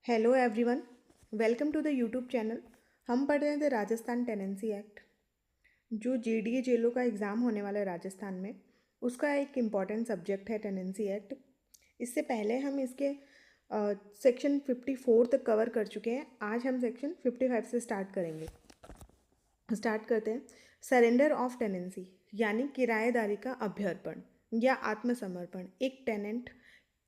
Hello everyone, welcome to the YouTube channel. हम पढ़ रहे थे राजस्थान टेनेंसी एक्ट। जो जेडीए जेलो का एग्ज़ाम होने वाला है राजस्थान में, उसका एक इम्पॉर्टेंट सब्जेक्ट है टेनेंसी एक्ट। इससे पहले हम इसके सेक्शन 54 तक कवर कर चुके हैं। आज हम सेक्शन 55 से स्टार्ट करेंगे। स्टार्ट करते हैं। सरेंडर ऑफ टेनेंसी यानी किराएदारी का अभ्यर्पण या आत्मसमर्पण। एक टेनेंट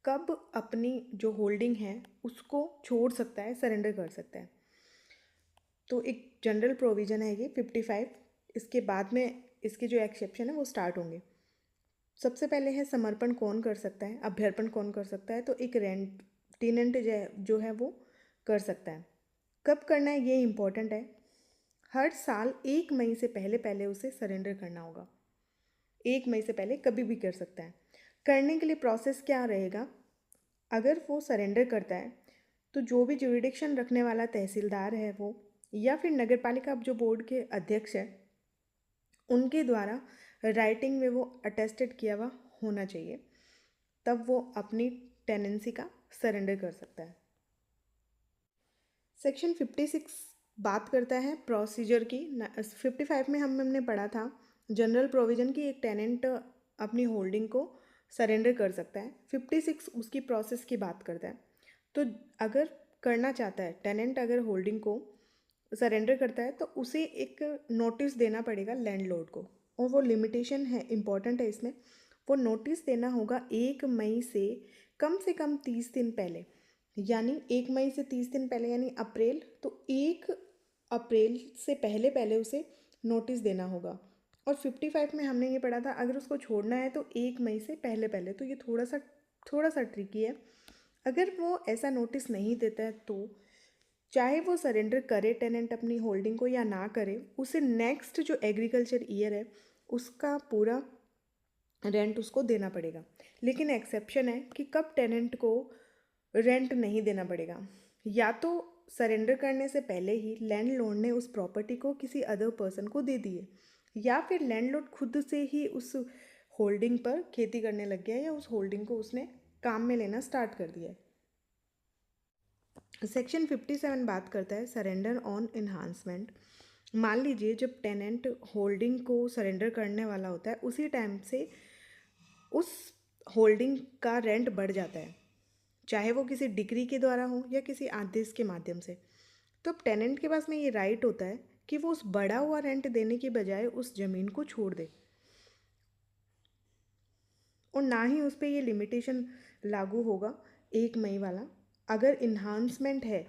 कब अपनी जो होल्डिंग है उसको छोड़ सकता है, सरेंडर कर सकता है। तो एक जनरल प्रोविज़न है ये 55। इसके बाद में इसके जो एक्सेप्शन है वो स्टार्ट होंगे। सबसे पहले है समर्पण कौन कर सकता है, अभ्यर्पण कौन कर सकता है। तो एक टेनेंट जो है वो कर सकता है। कब करना है ये इम्पोर्टेंट है। हर साल 1 मई से पहले पहले उसे सरेंडर करना होगा। 1 मई से पहले कभी भी कर सकता है। करने के लिए प्रोसेस क्या रहेगा। अगर वो सरेंडर करता है तो जो भी ज्यूरिडिक्शन रखने वाला तहसीलदार है वो, या फिर नगरपालिका जो बोर्ड के अध्यक्ष है, उनके द्वारा राइटिंग में वो अटेस्टेड किया हुआ होना चाहिए, तब वो अपनी टेनेंसी का सरेंडर कर सकता है। सेक्शन 56 बात करता है प्रोसीजर की। 55 में हमने पढ़ा था जनरल प्रोविज़न की एक टेनेंट अपनी होल्डिंग को सरेंडर कर सकता है। 56 उसकी प्रोसेस की बात करता है। तो अगर करना चाहता है टेनेंट, अगर होल्डिंग को सरेंडर करता है तो उसे एक नोटिस देना पड़ेगा लैंडलॉर्ड को, और वो लिमिटेशन है, इम्पॉर्टेंट है इसमें। वो नोटिस देना होगा 1 मई से कम 30 दिन पहले। यानी 1 मई से 30 दिन पहले यानी अप्रैल, तो 1 अप्रैल से पहले पहले उसे नोटिस देना होगा। और 55 में हमने ये पढ़ा था अगर उसको छोड़ना है तो 1 मई से पहले पहले। तो ये थोड़ा सा ट्रिकी है। अगर वो ऐसा नोटिस नहीं देता है तो चाहे वो सरेंडर करे टेनेंट अपनी होल्डिंग को या ना करे, उसे नेक्स्ट जो एग्रीकल्चर ईयर है उसका पूरा रेंट उसको देना पड़ेगा। लेकिन एक्सेप्शन है कि कब टेनेंट को रेंट नहीं देना पड़ेगा। या तो सरेंडर करने से पहले ही लैंडलॉर्ड ने उस प्रॉपर्टी को किसी अदर पर्सन को दे दिए, या फिर लैंडलॉर्ड खुद से ही उस होल्डिंग पर खेती करने लग गया, या उस होल्डिंग को उसने काम में लेना स्टार्ट कर दिया है। सेक्शन 57 बात करता है सरेंडर ऑन इन्हांसमेंट। मान लीजिए जब टेनेंट होल्डिंग को सरेंडर करने वाला होता है उसी टाइम से उस होल्डिंग का रेंट बढ़ जाता है, चाहे वो किसी डिक्री के द्वारा हो या किसी आदेश के माध्यम से। तो अब टेनेंट के पास में ये राइट होता है कि वो उस बढ़ा हुआ रेंट देने की बजाय उस ज़मीन को छोड़ दे, और ना ही उस पर ये लिमिटेशन लागू होगा 1 मई वाला। अगर इन्हांसमेंट है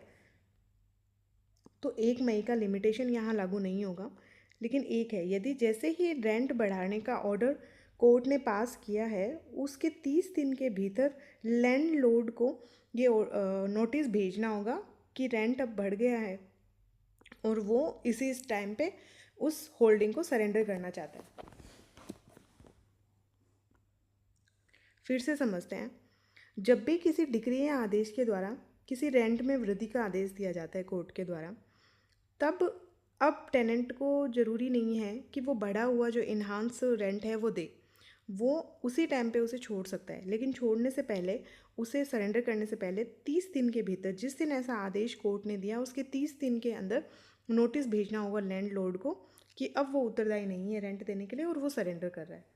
तो 1 मई का लिमिटेशन यहाँ लागू नहीं होगा। लेकिन एक है, यदि जैसे ही रेंट बढ़ाने का ऑर्डर कोर्ट ने पास किया है उसके 30 दिन के भीतर लैंडलॉर्ड को ये नोटिस भेजना होगा कि रेंट अब बढ़ गया है और वो इसी टाइम पे उस होल्डिंग को सरेंडर करना चाहता है। फिर से समझते हैं। जब भी किसी डिक्री या आदेश के द्वारा किसी रेंट में वृद्धि का आदेश दिया जाता है कोर्ट के द्वारा, तब अब टेनेंट को ज़रूरी नहीं है कि वो बढ़ा हुआ जो इन्हांस रेंट है वो दे। वो उसी टाइम पे उसे छोड़ सकता है, लेकिन छोड़ने से पहले, उसे सरेंडर करने से पहले 30 दिन के भीतर, जिस दिन ऐसा आदेश कोर्ट ने दिया उसके 30 दिन के अंदर नोटिस भेजना होगा लैंडलॉर्ड को कि अब वो उत्तरदायी नहीं है रेंट देने के लिए और वो सरेंडर कर रहा है।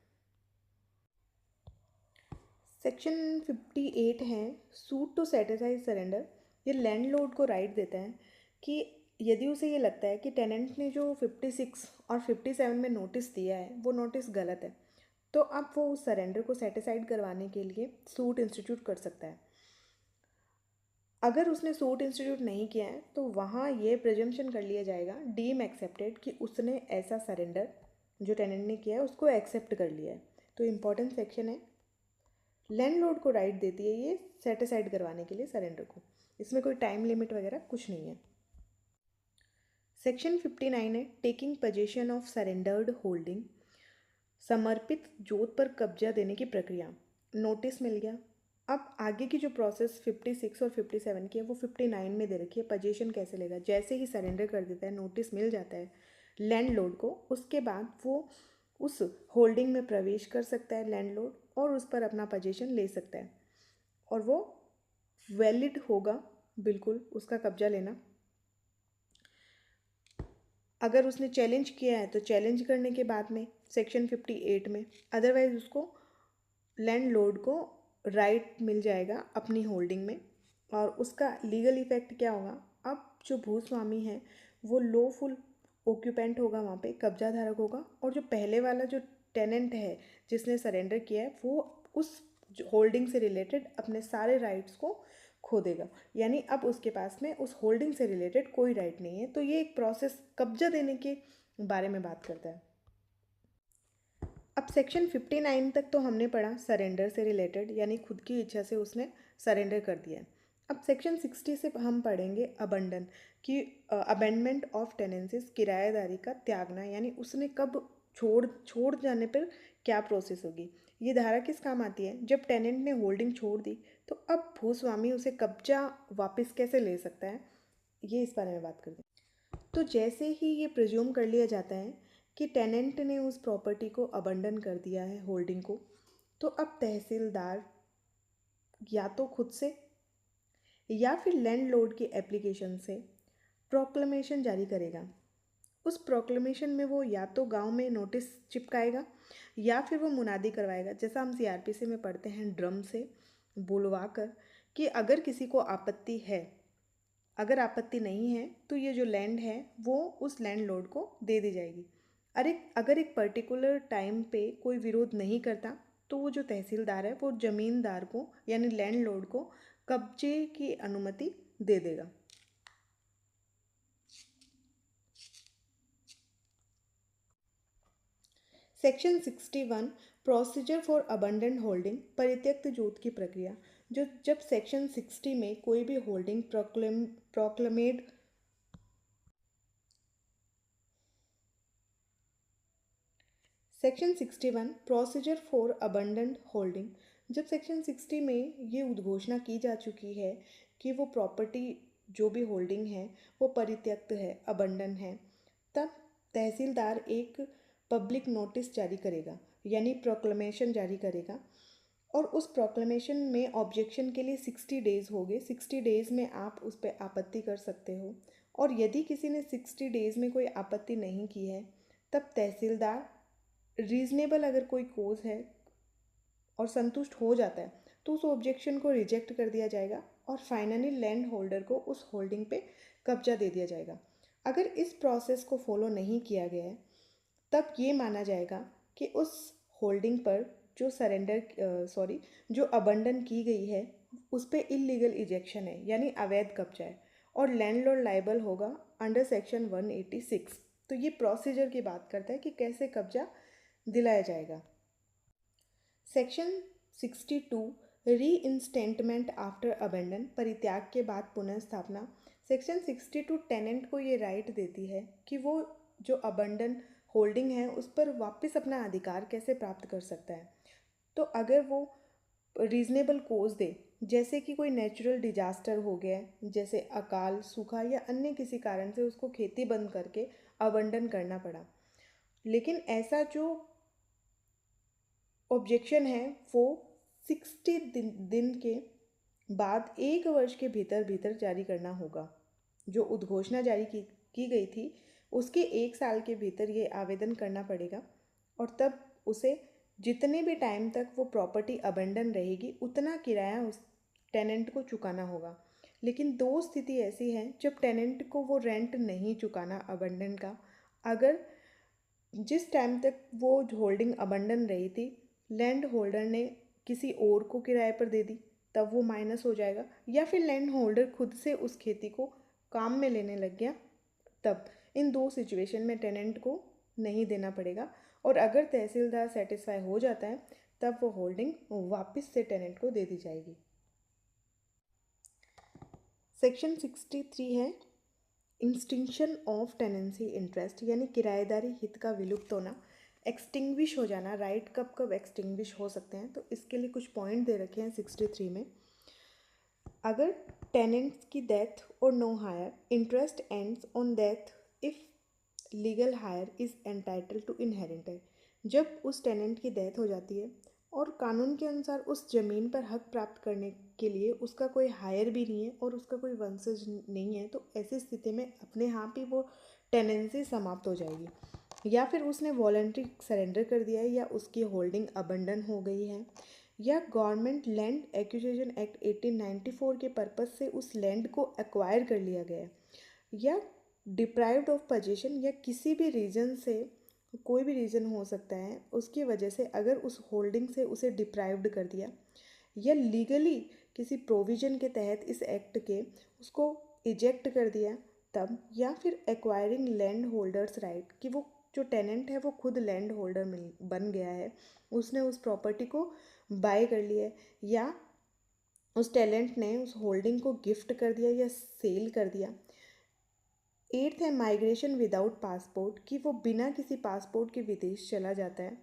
सेक्शन 58 है सूट टू सेटिसाइज सरेंडर। ये लैंडलॉर्ड को राइट देता है कि यदि उसे ये लगता है कि टेनेंट ने जो 56 और 57 में नोटिस दिया है वो नोटिस गलत है, तो अब वो उस सरेंडर को सेटिसाइड करवाने के लिए सूट इंस्टीट्यूट कर सकता है। अगर उसने सूट इंस्टीट्यूट नहीं किया है तो वहाँ ये प्रिजम्पशन कर लिया जाएगा डीम एक्सेप्टेड कि उसने ऐसा सरेंडर जो टेनेंट ने किया है उसको एक्सेप्ट कर लिया है। तो इम्पॉर्टेंट सेक्शन है। लैंडलॉर्ड को राइट देती है ये सेटिसाइड करवाने के लिए सरेंडर को। इसमें कोई टाइम लिमिट वगैरह कुछ नहीं है। सेक्शन 59 है taking possession of surrendered holding. समर्पित जोत पर कब्जा देने की प्रक्रिया। नोटिस मिल गया। अब आगे की जो प्रोसेस 56 और 57 की है वो 59 में दे रखी है। पोजेशन कैसे लेगा, जैसे ही सरेंडर कर देता है, नोटिस मिल जाता है लैंडलॉर्ड को, उसके बाद वो उस होल्डिंग में प्रवेश कर सकता है लैंडलॉर्ड और उस पर अपना पोजेशन ले सकता है, और वो वैलिड होगा बिल्कुल उसका कब्जा लेना। अगर उसने चैलेंज किया है तो चैलेंज करने के बाद में सेक्शन 58 में, अदरवाइज उसको लैंडलॉर्ड को राइट मिल जाएगा अपनी होल्डिंग में। और उसका लीगल इफेक्ट क्या होगा, अब जो भूस्वामी है वो लॉफुल ऑक्यूपेंट होगा, वहाँ पे कब्जा धारक होगा, और जो पहले वाला जो टेनेंट है जिसने सरेंडर किया है वो उस होल्डिंग से रिलेटेड अपने सारे राइट्स को खो देगा। यानी अब उसके पास में उस होल्डिंग से रिलेटेड कोई राइट नहीं है। तो ये एक प्रोसेस कब्जा देने के बारे में बात करता है। अब सेक्शन 59 तक तो हमने पढ़ा सरेंडर से रिलेटेड, यानी खुद की इच्छा से उसने सरेंडर कर दिया है। अब सेक्शन 60 से हम पढ़ेंगे अबंडन की, अबेंडमेंट ऑफ टेनेंसीज, किराएदारी का त्यागना, यानी उसने कब छोड़ जाने पर क्या प्रोसेस होगी। ये धारा किस काम आती है, जब टेनेंट ने होल्डिंग छोड़ दी तो अब भूस्वामी उसे कब्जा वापस कैसे ले सकता है, ये इस बारे में बात करते हैं। तो जैसे ही ये प्रिज्यूम कर लिया जाता है कि टेनेंट ने उस प्रॉपर्टी को अबंडन कर दिया है, होल्डिंग को, तो अब तहसीलदार या तो खुद से या फिर लैंडलॉर्ड की एप्लीकेशन से प्रोक्लेमेशन जारी करेगा। उस प्रोक्लेमेशन में वो या तो गांव में नोटिस चिपकाएगा या फिर वो मुनादी करवाएगा, जैसा हम सीआरपीसी में पढ़ते हैं, ड्रम से बुलवा कर कि अगर किसी को आपत्ति है, अगर आपत्ति नहीं है तो ये जो लैंड है वो उस लैंडलॉर्ड को दे दी जाएगी। अगर एक पर्टिकुलर टाइम पे कोई विरोध नहीं करता तो वो जो तहसीलदार है वो ज़मींदार को यानी लैंडलॉर्ड को कब्जे की अनुमति दे देगा। Section 61 procedure for abandoned holding, परित्यक्त जोत की प्रक्रिया। जो जब सेक्शन 60 में कोई भी holding proclaimed section 61 procedure for abandoned holding, जब सेक्शन 60 में ये उद्घोषणा की जा चुकी है कि वो प्रॉपर्टी जो भी होल्डिंग है वो परित्यक्त है, अबंडन है, तब तहसीलदार एक पब्लिक नोटिस जारी करेगा, यानी प्रोक्लेमेशन जारी करेगा। और उस प्रोक्लेमेशन में ऑब्जेक्शन के लिए 60 डेज़ हो गए। 60 डेज़ में आप उस पर आपत्ति कर सकते हो। और यदि किसी ने 60 डेज़ में कोई आपत्ति नहीं की है तब तहसीलदार रीज़नेबल अगर कोई कोज है और संतुष्ट हो जाता है तो उस ऑब्जेक्शन को रिजेक्ट कर दिया जाएगा और फाइनली लैंड होल्डर को उस होल्डिंग पे कब्जा दे दिया जाएगा। अगर इस प्रोसेस को फॉलो नहीं किया गया है तब ये माना जाएगा कि उस होल्डिंग पर जो अबंडन की गई है उस पर इलीगल इजेक्शन है, यानी अवैध कब्जा है, और लैंडलॉर्ड लाइबल होगा अंडर सेक्शन 186। तो ये प्रोसीजर की बात करता है कि कैसे कब्जा दिलाया जाएगा। सेक्शन 62 री इंस्टेंटमेंट आफ्टर अबेंडन, परित्याग के बाद पुनर्स्थापना। सेक्शन 62 टेनेंट को ये राइट देती है कि वो जो अबंडन होल्डिंग है उस पर वापस अपना अधिकार कैसे प्राप्त कर सकता है। तो अगर वो रीज़नेबल कोज दे, जैसे कि कोई नेचुरल डिजास्टर हो गया, जैसे अकाल, सूखा या अन्य किसी कारण से उसको खेती बंद करके अबंडन करना पड़ा, लेकिन ऐसा जो ऑब्जेक्शन है वो 60 दिन के बाद 1 वर्ष के भीतर भीतर जारी करना होगा। जो उद्घोषणा जारी की गई थी उसके 1 साल के भीतर ये आवेदन करना पड़ेगा, और तब उसे जितने भी टाइम तक वो प्रॉपर्टी अबेंडन रहेगी उतना किराया उस टेनेंट को चुकाना होगा। लेकिन 2 स्थिति ऐसी हैं जब टेनेंट को वो रेंट नहीं चुकाना अबेंडन का। अगर जिस टाइम तक वो होल्डिंग अबंडन रही थी लैंड होल्डर ने किसी और को किराए पर दे दी तब वो माइनस हो जाएगा, या फिर लैंड होल्डर खुद से उस खेती को काम में लेने लग गया तब। इन 2 सिचुएशन में टेनेंट को नहीं देना पड़ेगा, और अगर तहसीलदार सेटिस्फाई हो जाता है तब वो होल्डिंग वापस से टेनेंट को दे दी जाएगी। सेक्शन 63 है एक्सटिंक्शन ऑफ टेनेंसी इंटरेस्ट, यानी किराएदारी हित का विलुप्त होना, एक्सटिंग्विश हो जाना। राइट कब कब एक्सटिंग्विश हो सकते हैं, तो इसके लिए कुछ पॉइंट दे रखे हैं 63 में। अगर टेनेंट्स की डेथ और no heir, interest ends on death if legal heir is entitle to inheritance. जब उस टेनेंट की डेथ हो जाती है और कानून के अनुसार उस ज़मीन पर हक प्राप्त करने के लिए उसका कोई हायर भी नहीं है और उसका कोई वंशज नहीं है, तो ऐसी स्थिति में अपने आप ही वो टेनेंसी समाप्त हो जाएगी। या फिर उसने वॉलंटरी सरेंडर कर दिया है, या उसकी होल्डिंग अबंडन हो गई है, या गवर्नमेंट लैंड एक्विजिशन एक्ट 1894 के पर्पज़ से उस लैंड को एक्वायर कर लिया गया है, या डिप्राइव्ड ऑफ पोजीशन, या किसी भी रीज़न से, कोई भी रीज़न हो सकता है उसकी वजह से अगर उस होल्डिंग से उसे डिप्राइव्ड कर दिया, या लीगली किसी प्रोविज़न के तहत इस एक्ट के उसको इजेक्ट कर दिया तब, या फिर एक्वायरिंग लैंड होल्डर्स राइट कि वो जो टेनेंट है वो खुद लैंड होल्डर बन गया है, उसने उस प्रॉपर्टी को बाय कर लिया है, या उस टेनेंट ने उस होल्डिंग को गिफ्ट कर दिया या सेल कर दिया। एट्थ है माइग्रेशन विदाउट पासपोर्ट कि वो बिना किसी पासपोर्ट के विदेश चला जाता है,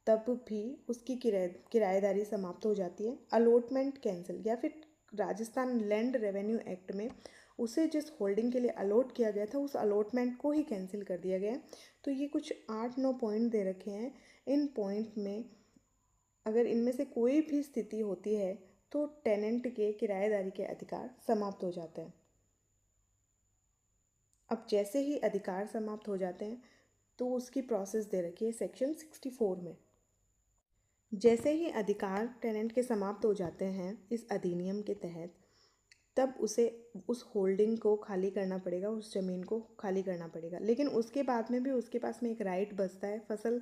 तब भी उसकी किराएदारी समाप्त हो जाती है। अलॉटमेंट कैंसिल, या फिर राजस्थान लैंड रेवेन्यू एक्ट में उसे जिस होल्डिंग के लिए अलॉट किया गया था उस अलॉटमेंट को ही कैंसिल कर दिया गया। तो ये कुछ 8-9 पॉइंट दे रखे हैं। इन पॉइंट में अगर इनमें से कोई भी स्थिति होती है तो टेनेंट के किराएदारी के अधिकार समाप्त हो जाते हैं। अब जैसे ही अधिकार समाप्त हो जाते हैं तो उसकी प्रोसेस दे रखी है सेक्शन 64 में। जैसे ही अधिकार टेनेंट के समाप्त हो जाते हैं इस अधिनियम के तहत, तब उसे उस होल्डिंग को खाली करना पड़ेगा, उस ज़मीन को खाली करना पड़ेगा। लेकिन उसके बाद में भी उसके पास में एक राइट बचता है, फसल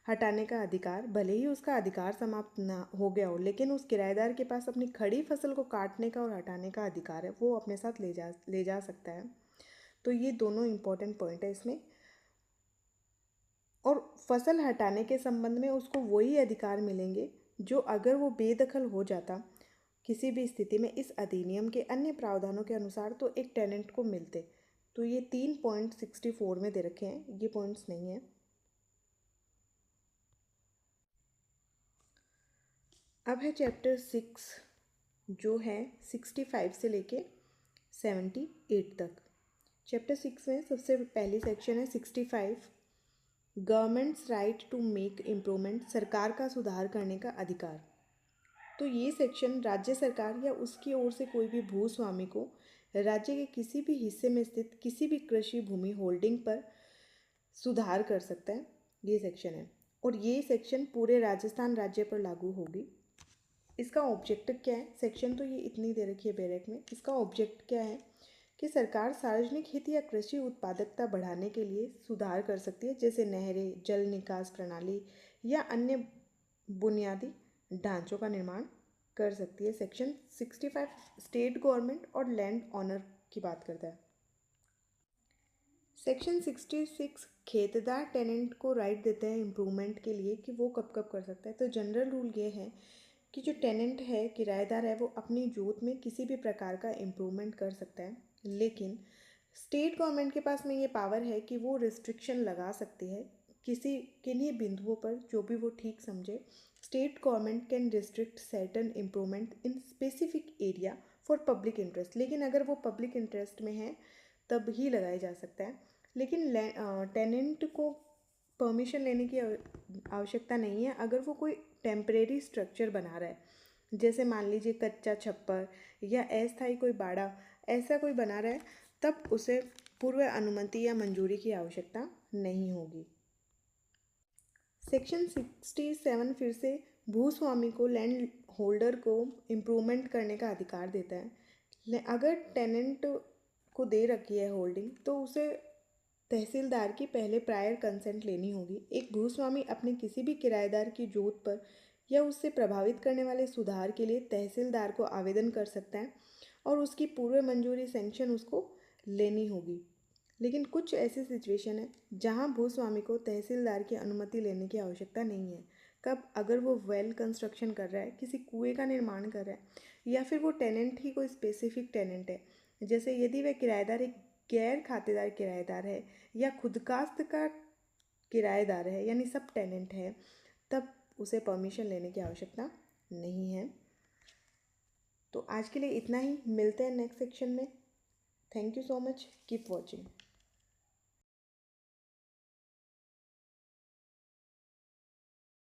हटाने का अधिकार। भले ही उसका अधिकार समाप्त ना हो गया हो, लेकिन उस किराएदार के पास अपनी खड़ी फसल को काटने का और हटाने का अधिकार है, वो अपने साथ ले जा सकता है। तो ये दोनों इम्पॉर्टेंट पॉइंट है इसमें। और फसल हटाने के संबंध में उसको वही अधिकार मिलेंगे जो अगर वो बेदखल हो जाता किसी भी स्थिति में इस अधिनियम के अन्य प्रावधानों के अनुसार तो एक टेनेंट को मिलते। तो ये 3.64 में दे रखे हैं, ये पॉइंट्स नहीं है। अब है चैप्टर 6 जो है 65 से लेके 78 तक। चैप्टर 6 में सबसे पहली सेक्शन है 65, government's right to make improvement, सरकार का सुधार करने का अधिकार। तो ये सेक्शन राज्य सरकार या उसकी ओर से कोई भी भूस्वामी को राज्य के किसी भी हिस्से में स्थित किसी भी कृषि भूमि होल्डिंग पर सुधार कर सकता है, ये सेक्शन है। और ये सेक्शन पूरे राजस्थान राज्य पर लागू होगी। इसका ऑब्जेक्टिव क्या है, सेक्शन तो ये इतनी दे रखी है बैरक में। इसका ऑब्जेक्ट क्या है कि सरकार सार्वजनिक हित या कृषि उत्पादकता बढ़ाने के लिए सुधार कर सकती है, जैसे नहरें, जल निकास प्रणाली या अन्य बुनियादी ढांचों का निर्माण कर सकती है। सेक्शन 65 स्टेट गवर्नमेंट और लैंड ऑनर की बात करता है। सेक्शन 66 खेतदार टेनेंट को राइट देते हैं इम्प्रूवमेंट के लिए कि वो कब कब कर सकता है। तो जनरल रूल ये है कि जो टेनेंट है, किराएदार है, वो अपनी जोत में किसी भी प्रकार का इम्प्रूवमेंट कर सकता है। लेकिन स्टेट गवर्नमेंट के पास में ये पावर है कि वो रिस्ट्रिक्शन लगा सकती है किसी किन्हीं बिंदुओं पर जो भी वो ठीक समझे। State government can restrict certain improvement in specific area for public interest, लेकिन अगर वो पब्लिक इंटरेस्ट में है तब ही लगाया जा सकता है। लेकिन टेनेंट को परमिशन लेने की आवश्यकता नहीं है अगर वो कोई टेम्परेरी स्ट्रक्चर बना रहा है, जैसे मान लीजिए कच्चा छप्पर या अस्थायी कोई बाड़ा, ऐसा कोई बना रहा है, तब उसे पूर्व अनुमति या मंजूरी की आवश्यकता नहीं होगी। सेक्शन 67 फिर से भूस्वामी को लैंड होल्डर को इम्प्रूवमेंट करने का अधिकार देता है। अगर टेनेंट को दे रखी है होल्डिंग तो उसे तहसीलदार की पहले प्रायर कंसेंट लेनी होगी। एक भूस्वामी अपने किसी भी किराएदार की जोत पर या उससे प्रभावित करने वाले सुधार के लिए तहसीलदार को आवेदन कर सकता है और उसकी पूर्व मंजूरी सैंक्शन उसको लेनी होगी। लेकिन कुछ ऐसी सिचुएशन है जहां भूस्वामी को तहसीलदार की अनुमति लेने की आवश्यकता नहीं है। कब? अगर वो वेल कंस्ट्रक्शन कर रहा है, किसी कुएं का निर्माण कर रहा है, या फिर वो टेनेंट ही कोई स्पेसिफिक टेनेंट है, जैसे यदि वह किराएदार एक गैर खातेदार किराएदार है या खुदकास्त का किराएदार है यानी सब टेनेंट है, तब उसे परमिशन लेने की आवश्यकता नहीं है। तो आज के लिए इतना ही, मिलते हैं नेक्स्ट सेक्शन में। Thank you so much, keep watching.